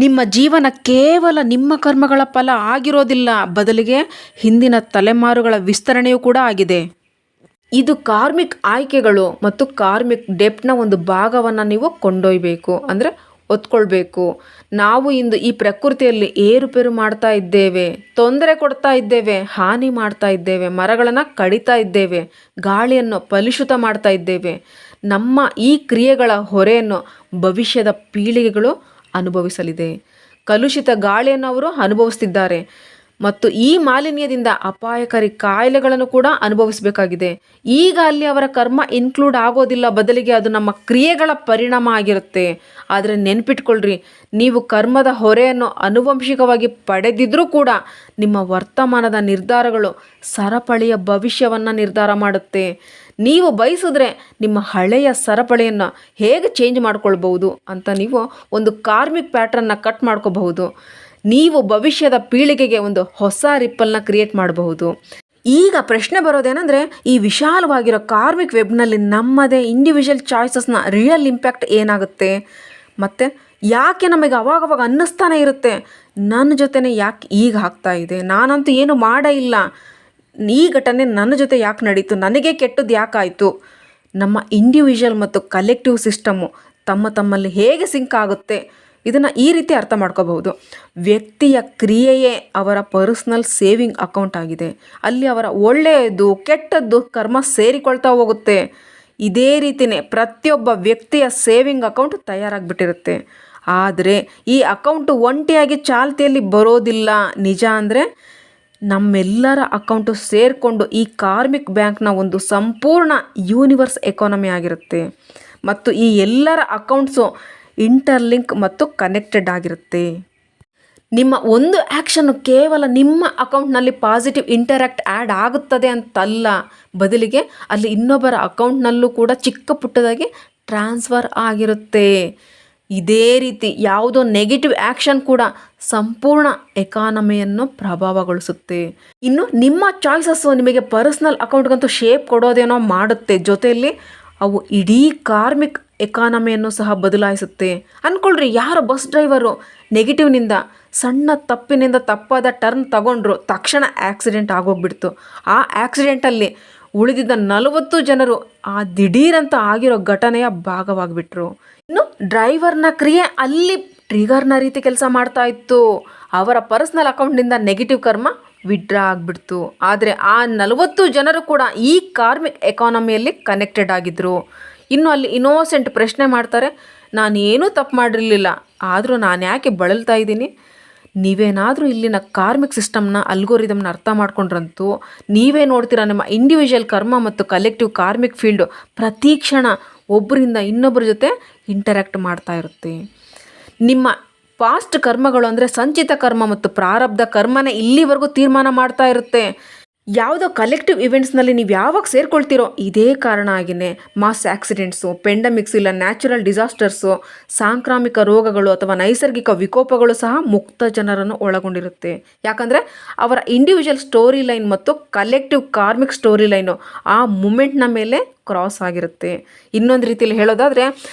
ನಿಮ್ಮ ಜೀವನ ಕೇವಲ ನಿಮ್ಮ ಕರ್ಮಗಳ ಫಲ ಆಗಿರೋದಿಲ್ಲ, ಬದಲಿಗೆ ಹಿಂದಿನ ತಲೆಮಾರುಗಳ ವಿಸ್ತರಣೆಯೂ ಕೂಡ ಆಗಿದೆ. ಇದು ಕಾರ್ಮಿಕ್ ಆಯ್ಕೆಗಳು ಮತ್ತು ಕಾರ್ಮಿಕ್ ಡೆಪ್ಟ್ನ ಒಂದು ಭಾಗವನ್ನು ನೀವು ಕೊಂಡೊಯ್ಯಬೇಕು, ಅಂದರೆ ಒತ್ಕೊಳ್ಬೇಕು. ನಾವು ಇಂದು ಈ ಪ್ರಕೃತಿಯಲ್ಲಿ ಏರುಪೇರು ಮಾಡ್ತಾ ಇದ್ದೇವೆ, ತೊಂದರೆ ಕೊಡ್ತಾ ಇದ್ದೇವೆ, ಹಾನಿ ಮಾಡ್ತಾ ಇದ್ದೇವೆ, ಮರಗಳನ್ನು ಕಡಿತಾ ಇದ್ದೇವೆ, ಗಾಳಿಯನ್ನು ಕಲುಷಿತ ಮಾಡ್ತಾ ಇದ್ದೇವೆ. ನಮ್ಮ ಈ ಕ್ರಿಯೆಗಳ ಹೊರೆಯನ್ನು ಭವಿಷ್ಯದ ಪೀಳಿಗೆಗಳು ಅನುಭವಿಸಲಿದೆ. ಕಲುಷಿತ ಗಾಳಿಯನ್ನು ಅವರು ಅನುಭವಿಸ್ತಿದ್ದಾರೆ ಮತ್ತು ಈ ಮಾಲಿನ್ಯದಿಂದ ಅಪಾಯಕಾರಿ ಕಾಯಿಲೆಗಳನ್ನು ಕೂಡ ಅನುಭವಿಸಬೇಕಾಗಿದೆ. ಈಗ ಅಲ್ಲಿ ಅವರ ಕರ್ಮ ಇನ್ಕ್ಲೂಡ್ ಆಗೋದಿಲ್ಲ, ಬದಲಿಗೆ ಅದು ನಮ್ಮ ಕ್ರಿಯೆಗಳ ಪರಿಣಾಮ ಆಗಿರುತ್ತೆ. ಆದರೆ ನೆನ್ಪಿಟ್ಕೊಳ್ರಿ, ನೀವು ಕರ್ಮದ ಹೊರೆಯನ್ನು ಆನುವಂಶಿಕವಾಗಿ ಪಡೆದಿದ್ರೂ ಕೂಡ ನಿಮ್ಮ ವರ್ತಮಾನದ ನಿರ್ಧಾರಗಳು ಸರಪಳಿಯ ಭವಿಷ್ಯವನ್ನು ನಿರ್ಧಾರ ಮಾಡುತ್ತೆ. ನೀವು ಬಯಸಿದ್ರೆ ನಿಮ್ಮ ಹಳೆಯ ಸರಪಳಿಯನ್ನು ಹೇಗೆ ಚೇಂಜ್ ಮಾಡ್ಕೊಳ್ಬಹುದು ಅಂತ ನೀವು ಒಂದು ಕಾರ್ಮಿಕ್ ಪ್ಯಾಟ್ರನ್ನ ಕಟ್ ಮಾಡ್ಕೋಬಹುದು. ನೀವು ಭವಿಷ್ಯದ ಪೀಳಿಗೆಗೆ ಒಂದು ಹೊಸ ರಿಪ್ಪಲ್ನ ಕ್ರಿಯೇಟ್ ಮಾಡಬಹುದು. ಈಗ ಪ್ರಶ್ನೆ ಬರೋದೇನೆಂದರೆ, ಈ ವಿಶಾಲವಾಗಿರೋ ಕಾರ್ಮಿಕ್ ವೆಬ್ನಲ್ಲಿ ನಮ್ಮದೇ ಇಂಡಿವಿಜುವಲ್ ಚಾಯ್ಸಸ್ನ ರಿಯಲ್ ಇಂಪ್ಯಾಕ್ಟ್ ಏನಾಗುತ್ತೆ? ಮತ್ತು ಯಾಕೆ ನಮಗೆ ಅವಾಗವಾಗ ಅನ್ನಿಸ್ತಾನೆ ಇರುತ್ತೆ, ನನ್ನ ಜೊತೆನೇ ಯಾಕೆ ಈಗ ಆಗ್ತಾ ಇದೆ, ನಾನಂತೂ ಏನು ಮಾಡೇ ಇಲ್ಲ, ಈ ಘಟನೆ ನನ್ನ ಜೊತೆ ಯಾಕೆ ನಡೀತು, ನನಗೆ ಕೆಟ್ಟದ್ದು ಯಾಕಾಯಿತು? ನಮ್ಮ ಇಂಡಿವಿಜುವಲ್ ಮತ್ತು ಕಲೆಕ್ಟಿವ್ ಸಿಸ್ಟಮ್ಮು ತಮ್ಮಲ್ಲಿ ಹೇಗೆ ಸಿಂಕ್ ಆಗುತ್ತೆ, ಇದನ್ನು ಈ ರೀತಿ ಅರ್ಥ ಮಾಡ್ಕೋಬಹುದು. ವ್ಯಕ್ತಿಯ ಕ್ರಿಯೆಯೇ ಅವರ ಪರ್ಸ್ನಲ್ ಸೇವಿಂಗ್ ಅಕೌಂಟ್ ಆಗಿದೆ. ಅಲ್ಲಿ ಅವರ ಒಳ್ಳೆಯದು ಕೆಟ್ಟದ್ದು ಕರ್ಮ ಸೇರಿಕೊಳ್ತಾ ಹೋಗುತ್ತೆ. ಇದೇ ರೀತಿಯೇ ಪ್ರತಿಯೊಬ್ಬ ವ್ಯಕ್ತಿಯ ಸೇವಿಂಗ್ ಅಕೌಂಟ್ ತಯಾರಾಗಿಬಿಟ್ಟಿರುತ್ತೆ. ಆದರೆ ಈ ಅಕೌಂಟು ಒಂಟಿಯಾಗಿ ಚಾಲ್ತಿಯಲ್ಲಿ ಬರೋದಿಲ್ಲ. ನಿಜ ಅಂದರೆ ನಮ್ಮೆಲ್ಲರ ಅಕೌಂಟು ಸೇರಿಕೊಂಡು ಈ ಕಾರ್ಮಿಕ್ ಬ್ಯಾಂಕ್ನ ಒಂದು ಸಂಪೂರ್ಣ ಯೂನಿವರ್ಸ್ ಎಕಾನಮಿ ಆಗಿರುತ್ತೆ. ಮತ್ತು ಈ ಎಲ್ಲರ ಅಕೌಂಟ್ಸು ಇಂಟರ್ಲಿಂಕ್ ಮತ್ತು ಕನೆಕ್ಟೆಡ್ ಆಗಿರುತ್ತೆ. ನಿಮ್ಮ ಒಂದು ಆ್ಯಕ್ಷನ್ನು ಕೇವಲ ನಿಮ್ಮ ಅಕೌಂಟ್ನಲ್ಲಿ ಪಾಸಿಟಿವ್ ಇಂಟರ್ಯಾಕ್ಟ್ ಆ್ಯಡ್ ಆಗುತ್ತದೆ ಅಂತಲ್ಲ, ಬದಲಿಗೆ ಅಲ್ಲಿ ಇನ್ನೊಬ್ಬರ ಅಕೌಂಟ್ನಲ್ಲೂ ಕೂಡ ಚಿಕ್ಕ ಪುಟ್ಟದಾಗಿ ಟ್ರಾನ್ಸ್ಫರ್ ಆಗಿರುತ್ತೆ. ಇದೇ ರೀತಿ ಯಾವುದೋ ನೆಗೆಟಿವ್ ಆ್ಯಕ್ಷನ್ ಕೂಡ ಸಂಪೂರ್ಣ ಎಕಾನಮಿಯನ್ನು ಪ್ರಭಾವಗೊಳಿಸುತ್ತೆ. ಇನ್ನು ನಿಮ್ಮ ಚಾಯ್ಸಸ್ಸು ನಿಮಗೆ ಪರ್ಸ್ನಲ್ ಅಕೌಂಟ್ಗಂತೂ ಶೇಪ್ ಕೊಡೋದೇನೋ ಮಾಡುತ್ತೆ, ಜೊತೆಯಲ್ಲಿ ಅವು ಇಡೀ ಕಾರ್ಮಿಕ್ ಎಕಾನಮಿಯನ್ನು ಸಹ ಬದಲಾಯಿಸುತ್ತೆ. ಅಂದ್ಕೊಳ್ರಿ, ಯಾರೋ ಬಸ್ ಡ್ರೈವರು ನೆಗೆಟಿವ್ನಿಂದ ಸಣ್ಣ ತಪ್ಪಿನಿಂದ ತಪ್ಪಾದ ಟರ್ನ್ ತಗೊಂಡ್ರು, ತಕ್ಷಣ ಆಕ್ಸಿಡೆಂಟ್ ಆಗೋಗ್ಬಿಡ್ತು. ಆ ಆಕ್ಸಿಡೆಂಟಲ್ಲಿ ಉಳಿದಿದ್ದ 40 ಜನರು ಆ ದಿಢೀರಂತ ಆಗಿರೋ ಘಟನೆಯ ಭಾಗವಾಗಿಬಿಟ್ರು. ಇನ್ನು ಡ್ರೈವರ್ನ ಕ್ರಿಯೆ ಅಲ್ಲಿ ಟ್ರಿಗರ್ನ ರೀತಿ ಕೆಲಸ ಮಾಡ್ತಾ ಇತ್ತು. ಅವರ ಪರ್ಸ್ನಲ್ ಅಕೌಂಟ್ನಿಂದ ನೆಗೆಟಿವ್ ಕರ್ಮ ವಿಡ್ರಾ ಆಗಿಬಿಡ್ತು. ಆದರೆ ಆ 40 ಜನರು ಕೂಡ ಈ ಕಾರ್ಮಿಕ್ ಎಕಾನಮಿಯಲ್ಲಿ ಕನೆಕ್ಟೆಡ್ ಆಗಿದ್ದರು. ಇನ್ನು ಅಲ್ಲಿ ಇನ್ನೋಸೆಂಟ್ ಪ್ರಶ್ನೆ ಮಾಡ್ತಾರೆ, ನಾನು ಏನೂ ತಪ್ಪು ಮಾಡಿರಲಿಲ್ಲ, ಆದರೂ ನಾನು ಯಾಕೆ ಬಳಲ್ತಾ ಇದ್ದೀನಿ? ನೀವೇನಾದರೂ ಇಲ್ಲಿನ ಕಾರ್ಮಿಕ್ ಸಿಸ್ಟಮ್ನ ಅಲ್ಗೋರಿದಮ್ನ ಅರ್ಥ ಮಾಡ್ಕೊಂಡ್ರಂತೂ ನೀವೇ ನೋಡ್ತೀರಾ, ನಿಮ್ಮ ಇಂಡಿವಿಜುವಲ್ ಕರ್ಮ ಮತ್ತು ಕಲೆಕ್ಟಿವ್ ಕಾರ್ಮಿಕ್ ಫೀಲ್ಡು ಪ್ರತಿ ಕ್ಷಣ ಒಬ್ಬರಿಂದ ಇನ್ನೊಬ್ಬರ ಜೊತೆ ಇಂಟರ್ಯಾಕ್ಟ್ ಮಾಡ್ತಾ ಇರುತ್ತೆ. ನಿಮ್ಮ ಪಾಸ್ಟ್ ಕರ್ಮಗಳು ಅಂದರೆ ಸಂಚಿತ ಕರ್ಮ ಮತ್ತು ಪ್ರಾರಬ್ಧ ಕರ್ಮನೇ ಇಲ್ಲಿವರೆಗೂ ತೀರ್ಮಾನ ಮಾಡ್ತಾ ಇರುತ್ತೆ. ಯಾವುದೋ ಕಲೆಕ್ಟಿವ್ ಇವೆಂಟ್ಸ್ನಲ್ಲಿ ನೀವು ಯಾವಾಗ ಸೇರ್ಕೊಳ್ತೀರೋ ಇದೇ ಕಾರಣ ಆಗಿನೇ ಮಾಸ್ ಆಕ್ಸಿಡೆಂಟ್ಸು, ಪೆಂಡಮಿಕ್ಸ್ ಇಲ್ಲ ನ್ಯಾಚುರಲ್ ಡಿಸಾಸ್ಟರ್ಸು, ಸಾಂಕ್ರಾಮಿಕ ರೋಗಗಳು ಅಥವಾ ನೈಸರ್ಗಿಕ ವಿಕೋಪಗಳು ಸಹ ಮುಕ್ತ ಜನರನ್ನು ಒಳಗೊಂಡಿರುತ್ತೆ. ಯಾಕಂದರೆ ಅವರ ಇಂಡಿವಿಜುವಲ್ ಸ್ಟೋರಿ ಲೈನ್ ಮತ್ತು ಕಲೆಕ್ಟಿವ್ ಕಾರ್ಮಿಕ್ ಸ್ಟೋರಿ ಲೈನು ಆ ಮೂಮೆಂಟ್ನ ಮೇಲೆ ಕ್ರಾಸ್ ಆಗಿರುತ್ತೆ. ಇನ್ನೊಂದು ರೀತಿಯಲ್ಲಿ ಹೇಳೋದಾದರೆ,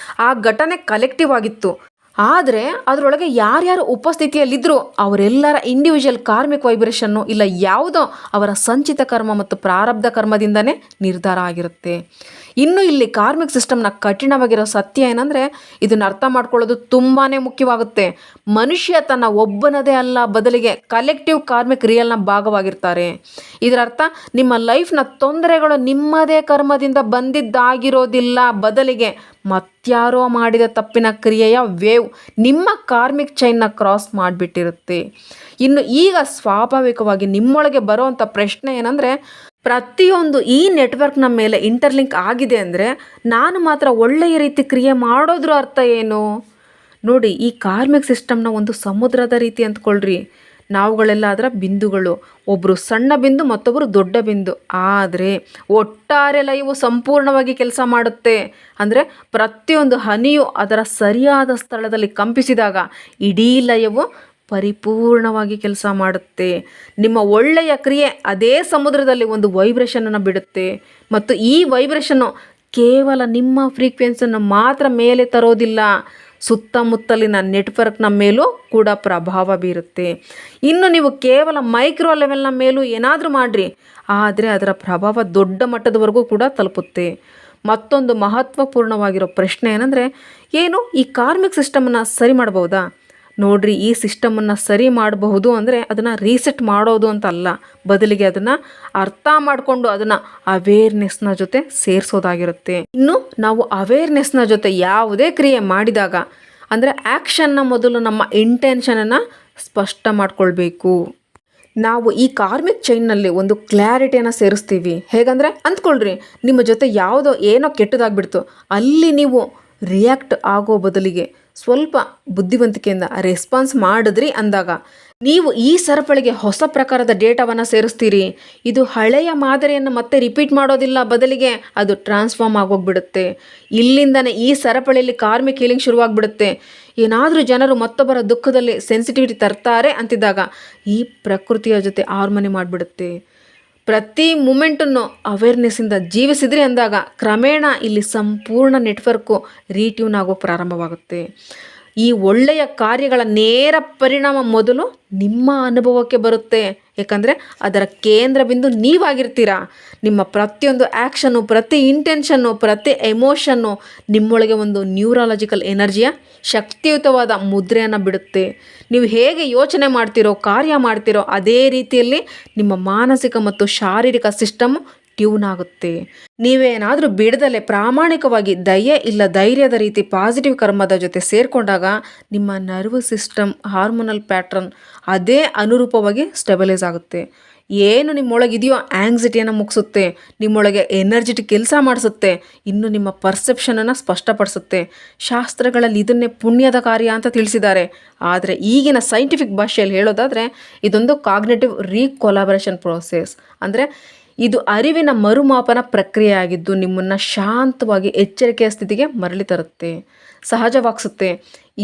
ಆ ಘಟನೆ ಕಲೆಕ್ಟಿವ್ ಆಗಿತ್ತು, ಆದರೆ ಅದರೊಳಗೆ ಯಾರ್ಯಾರು ಉಪಸ್ಥಿತಿಯಲ್ಲಿದ್ದರೂ ಅವರೆಲ್ಲರ ಇಂಡಿವಿಜುವಲ್ ಕಾರ್ಮಿಕ್ ವೈಬ್ರೇಷನ್ನು ಇಲ್ಲ ಯಾವುದೋ ಅವರ ಸಂಚಿತ ಕರ್ಮ ಮತ್ತು ಪ್ರಾರಬ್ಧ ಕರ್ಮದಿಂದನೇ ನಿರ್ಧಾರ ಆಗಿರುತ್ತೆ. ಇನ್ನು ಇಲ್ಲಿ ಕಾರ್ಮಿಕ್ ಸಿಸ್ಟಮ್ನ ಕಠಿಣವಾಗಿರೋ ಸತ್ಯ ಏನಂದರೆ, ಇದನ್ನು ಅರ್ಥ ಮಾಡ್ಕೊಳ್ಳೋದು ತುಂಬಾ ಮುಖ್ಯವಾಗುತ್ತೆ. ಮನುಷ್ಯ ತನ್ನ ಒಬ್ಬನದೇ ಅಲ್ಲ, ಬದಲಿಗೆ ಕಲೆಕ್ಟಿವ್ ಕಾರ್ಮಿಕ್ ರಿಯಲ್ನ ಭಾಗವಾಗಿರ್ತಾರೆ. ಇದರ ಅರ್ಥ ನಿಮ್ಮ ಲೈಫ್ನ ತೊಂದರೆಗಳು ನಿಮ್ಮದೇ ಕರ್ಮದಿಂದ ಬಂದಿದ್ದಾಗಿರೋದಿಲ್ಲ, ಬದಲಿಗೆ ಮತ್ಯಾರೋ ಮಾಡಿದ ತಪ್ಪಿನ ಕ್ರಿಯೆಯ ವೇವ್ ನಿಮ್ಮ ಕಾರ್ಮಿಕ್ ಚೈನ್ನ ಕ್ರಾಸ್ ಮಾಡಿಬಿಟ್ಟಿರುತ್ತೆ. ಇನ್ನು ಈಗ ಸ್ವಾಭಾವಿಕವಾಗಿ ನಿಮ್ಮೊಳಗೆ ಬರೋವಂಥ ಪ್ರಶ್ನೆ ಏನಂದರೆ, ಪ್ರತಿಯೊಂದು ಈ ನೆಟ್ವರ್ಕ್ನ ಮೇಲೆ ಇಂಟರ್ಲಿಂಕ್ ಆಗಿದೆ ಅಂದರೆ ನಾನು ಮಾತ್ರ ಒಳ್ಳೆಯ ರೀತಿ ಕ್ರಿಯೆ ಮಾಡೋದ್ರ ಅರ್ಥ ಏನು? ನೋಡಿ, ಈ ಕಾರ್ಮಿಕ್ ಸಿಸ್ಟಮ್ನ ಒಂದು ಸಮುದ್ರದ ರೀತಿ ಅಂದ್ಕೊಳ್ರಿ. ನಾವುಗಳೆಲ್ಲ ಅದರ ಬಿಂದುಗಳು. ಒಬ್ಬರು ಸಣ್ಣ ಬಿಂದು, ಮತ್ತೊಬ್ಬರು ದೊಡ್ಡ ಬಿಂದು. ಆದರೆ ಒಟ್ಟಾರೆ ಲಯವು ಸಂಪೂರ್ಣವಾಗಿ ಕೆಲಸ ಮಾಡುತ್ತೆ. ಅಂದರೆ ಪ್ರತಿಯೊಂದು ಹನಿಯು ಅದರ ಸರಿಯಾದ ಸ್ಥಳದಲ್ಲಿ ಕಂಪಿಸಿದಾಗ ಇಡೀ ಲಯವು ಪರಿಪೂರ್ಣವಾಗಿ ಕೆಲಸ ಮಾಡುತ್ತೆ. ನಿಮ್ಮ ಒಳ್ಳೆಯ ಕ್ರಿಯೆ ಅದೇ ಸಮುದ್ರದಲ್ಲಿ ಒಂದು ವೈಬ್ರೇಷನನ್ನು ಬಿಡುತ್ತೆ. ಮತ್ತು ಈ ವೈಬ್ರೇಷನ್ನು ಕೇವಲ ನಿಮ್ಮ ಫ್ರೀಕ್ವೆನ್ಸಿಯನ್ನು ಮಾತ್ರ ಮೇಲೆ ತರೋದಿಲ್ಲ, ಸುತ್ತಮುತ್ತಲಿನ ನೆಟ್ವರ್ಕ್ನ ಮೇಲೂ ಕೂಡ ಪ್ರಭಾವ ಬೀರುತ್ತೆ. ಇನ್ನು ನೀವು ಕೇವಲ ಮೈಕ್ರೋ ಲೆವೆಲ್ನ ಮೇಲೂ ಏನಾದರೂ ಮಾಡಿರಿ, ಆದರೆ ಅದರ ಪ್ರಭಾವ ದೊಡ್ಡ ಮಟ್ಟದವರೆಗೂ ಕೂಡ ತಲುಪುತ್ತೆ. ಮತ್ತೊಂದು ಮಹತ್ವಪೂರ್ಣವಾಗಿರೋ ಪ್ರಶ್ನೆ ಏನಂದರೆ, ಏನು ಈ ಕಾರ್ಮಿಕ್ ಸಿಸ್ಟಮನ್ನು ಸರಿ ಮಾಡ್ಬೋದಾ? ನೋಡ್ರಿ, ಈ ಸಿಸ್ಟಮನ್ನು ಸರಿ ಮಾಡಬಹುದು ಅಂದರೆ ಅದನ್ನು ರೀಸೆಟ್ ಮಾಡೋದು ಅಂತ ಅಲ್ಲ, ಬದಲಿಗೆ ಅದನ್ನು ಅರ್ಥ ಮಾಡಿಕೊಂಡು ಅದನ್ನು ಅವೇರ್ನೆಸ್ನ ಜೊತೆ ಸೇರಿಸೋದಾಗಿರುತ್ತೆ. ಇನ್ನು ನಾವು ಅವೇರ್ನೆಸ್ನ ಜೊತೆ ಯಾವುದೇ ಕ್ರಿಯೆ ಮಾಡಿದಾಗ ಅಂದರೆ ಆ್ಯಕ್ಷನ್ನ ಮೊದಲು ನಮ್ಮ ಇಂಟೆನ್ಷನನ್ನು ಸ್ಪಷ್ಟ ಮಾಡ್ಕೊಳ್ಬೇಕು. ನಾವು ಈ ಕಾರ್ಮಿಕ್ ಚೈನ್ನಲ್ಲಿ ಒಂದು ಕ್ಲಾರಿಟಿಯನ್ನು ಸೇರಿಸ್ತೀವಿ. ಹೇಗಂದರೆ ಅಂದ್ಕೊಳ್ರಿ, ನಿಮ್ಮ ಜೊತೆ ಯಾವುದೋ ಏನೋ ಕೆಟ್ಟದಾಗ್ಬಿಡ್ತು, ಅಲ್ಲಿ ನೀವು ರಿಯಾಕ್ಟ್ ಆಗೋ ಬದಲಿಗೆ ಸ್ವಲ್ಪ ಬುದ್ಧಿವಂತಿಕೆಯಿಂದ ರೆಸ್ಪಾನ್ಸ್ ಮಾಡಿದ್ರಿ ಅಂದಾಗ ನೀವು ಈ ಸರಪಳಿಗೆ ಹೊಸ ಪ್ರಕಾರದ ಡೇಟಾವನ್ನು ಸೇರಿಸ್ತೀರಿ. ಇದು ಹಳೆಯ ಮಾದರಿಯನ್ನು ಮತ್ತೆ ರಿಪೀಟ್ ಮಾಡೋದಿಲ್ಲ, ಬದಲಿಗೆ ಅದು ಟ್ರಾನ್ಸ್ಫಾರ್ಮ್ ಆಗೋಗ್ಬಿಡುತ್ತೆ. ಇಲ್ಲಿಂದನೇ ಈ ಸರಪಳಿಯಲ್ಲಿ ಕಾರ್ಮಿಕ್ ಹೀಲಿಂಗ್ ಶುರುವಾಗ್ಬಿಡುತ್ತೆ. ಏನಾದರೂ ಜನರು ಮತ್ತೊಬ್ಬರ ದುಃಖದಲ್ಲಿ ಸೆನ್ಸಿಟಿವಿಟಿ ತರ್ತಾರೆ ಅಂತಿದ್ದಾಗ ಈ ಪ್ರಕೃತಿಯ ಜೊತೆ ಹಾರ್ಮನಿ ಮಾಡಿಬಿಡುತ್ತೆ. ಪ್ರತಿ ಮೂಮೆಂಟನ್ನು ಅವೇರ್ನೆಸ್ಸಿಂದ ಜೀವಿಸಿದ್ರಿ ಅಂದಾಗ ಕ್ರಮೇಣ ಇಲ್ಲಿ ಸಂಪೂರ್ಣ ನೆಟ್ವರ್ಕು ರೀಟ್ಯೂನ್ ಆಗೋ ಪ್ರಾರಂಭವಾಗುತ್ತೆ. ಈ ಒಳ್ಳೆಯ ಕಾರ್ಯಗಳ ನೇರ ಪರಿಣಾಮ ಮೊದಲು ನಿಮ್ಮ ಅನುಭವಕ್ಕೆ ಬರುತ್ತೆ. ಏಕೆಂದರೆ ಅದರ ಕೇಂದ್ರ ಬಿಂದು ನೀವಾಗಿರ್ತೀರಾ. ನಿಮ್ಮ ಪ್ರತಿಯೊಂದು ಆ್ಯಕ್ಷನ್ನು, ಪ್ರತಿ ಇಂಟೆನ್ಷನ್ನು, ಪ್ರತಿ ಎಮೋಷನ್ನು ನಿಮ್ಮೊಳಗೆ ಒಂದು ನ್ಯೂರಾಲಜಿಕಲ್ ಎನರ್ಜಿಯ ಶಕ್ತಿಯುತವಾದ ಮುದ್ರೆಯನ್ನು ಬಿಡುತ್ತೆ. ನೀವು ಹೇಗೆ ಯೋಚನೆ ಮಾಡ್ತೀರೋ, ಕಾರ್ಯ ಮಾಡ್ತೀರೋ, ಅದೇ ರೀತಿಯಲ್ಲಿ ನಿಮ್ಮ ಮಾನಸಿಕ ಮತ್ತು ಶಾರೀರಿಕ ಸಿಸ್ಟಮ್ ಟ್ಯೂನ್ ಆಗುತ್ತೆ. ನೀವೇನಾದರೂ ಬಿಡದಲೆ ಪ್ರಾಮಾಣಿಕವಾಗಿ ದಯೆ ಇಲ್ಲ ಧೈರ್ಯದ ರೀತಿ ಪಾಸಿಟಿವ್ ಕರ್ಮದ ಜೊತೆ ಸೇರಿಕೊಂಡಾಗ ನಿಮ್ಮ ನರ್ವಸ್ ಸಿಸ್ಟಮ್ ಹಾರ್ಮೋನಲ್ ಪ್ಯಾಟ್ರನ್ ಅದೇ ಅನುರೂಪವಾಗಿ ಸ್ಟೆಬಿಲೈಸ್ ಆಗುತ್ತೆ. ಏನು ನಿಮ್ಮೊಳಗಿದೆಯೋ ಆ್ಯಂಗ್ಸಿಟಿಯನ್ನು ಮುಗಿಸುತ್ತೆ, ನಿಮ್ಮೊಳಗೆ ಎನರ್ಜಿಟಿಕ್ ಕೆಲಸ ಮಾಡಿಸುತ್ತೆ, ಇನ್ನು ನಿಮ್ಮ ಪರ್ಸೆಪ್ಷನನ್ನು ಸ್ಪಷ್ಟಪಡಿಸುತ್ತೆ. ಶಾಸ್ತ್ರಗಳಲ್ಲಿ ಇದನ್ನೇ ಪುಣ್ಯದ ಕಾರ್ಯ ಅಂತ ತಿಳಿಸಿದ್ದಾರೆ. ಆದರೆ ಈಗಿನ ಸೈಂಟಿಫಿಕ್ ಭಾಷೆಯಲ್ಲಿ ಹೇಳೋದಾದರೆ ಇದೊಂದು ಕಾಗ್ನೇಟಿವ್ ರೀಕೊಲಾಬರೇಷನ್ ಪ್ರೋಸೆಸ್. ಅಂದರೆ ಇದು ಅರಿವಿನ ಮರುಮಾಪನ ಪ್ರಕ್ರಿಯೆಯಾಗಿದ್ದು ನಿಮ್ಮನ್ನು ಶಾಂತವಾಗಿ ಎಚ್ಚರಿಕೆಯ ಸ್ಥಿತಿಗೆ ಮರಳಿ ತರುತ್ತೆ, ಸಹಜವಾಗಿಸುತ್ತೆ.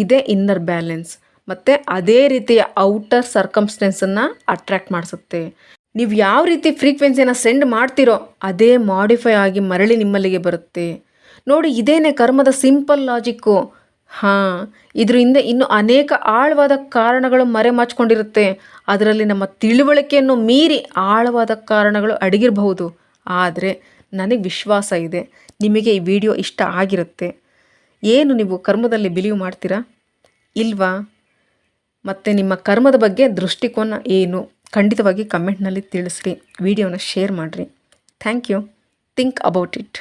ಇದೇ ಇನ್ನರ್ ಬ್ಯಾಲೆನ್ಸ್. ಮತ್ತು ಅದೇ ರೀತಿಯ ಔಟರ್ ಸರ್ಕಮ್ಸ್ಟೆನ್ಸನ್ನು ಅಟ್ರ್ಯಾಕ್ಟ್ ಮಾಡಿಸುತ್ತೆ. ನೀವು ಯಾವ ರೀತಿ ಫ್ರೀಕ್ವೆನ್ಸಿಯನ್ನು ಸೆಂಡ್ ಮಾಡ್ತೀರೋ ಅದೇ ಮಾಡಿಫೈ ಆಗಿ ಮರಳಿ ನಿಮ್ಮಲ್ಲಿಗೆ ಬರುತ್ತೆ. ನೋಡಿ, ಇದೇನೇ ಕರ್ಮದ ಸಿಂಪಲ್ ಲಾಜಿಕ್ಕು. ಇದ್ರ ಹಿಂದೆ ಇನ್ನೂ ಅನೇಕ ಆಳವಾದ ಕಾರಣಗಳು ಮರೆಮಾಚಿಕೊಂಡಿರುತ್ತೆ. ಅದರಲ್ಲಿ ನಮ್ಮ ತಿಳುವಳಿಕೆಯನ್ನು ಮೀರಿ ಆಳವಾದ ಕಾರಣಗಳು ಅಡಗಿರಬಹುದು. ಆದರೆ ನನಗೆ ವಿಶ್ವಾಸ ಇದೆ ನಿಮಗೆ ಈ ವಿಡಿಯೋ ಇಷ್ಟ ಆಗಿರುತ್ತೆ. ಏನು ನೀವು ಕರ್ಮದಲ್ಲಿ ಬಿಲೀವ್ ಮಾಡ್ತೀರಾ ಇಲ್ವಾ? ಮತ್ತು ನಿಮ್ಮ ಕರ್ಮದ ಬಗ್ಗೆ ದೃಷ್ಟಿಕೋನ ಏನು? ಖಂಡಿತವಾಗಿ ಕಮೆಂಟ್ನಲ್ಲಿ ತಿಳಿಸ್ರಿ. ವಿಡಿಯೋನ ಶೇರ್ ಮಾಡಿರಿ. Thank you. Think about it.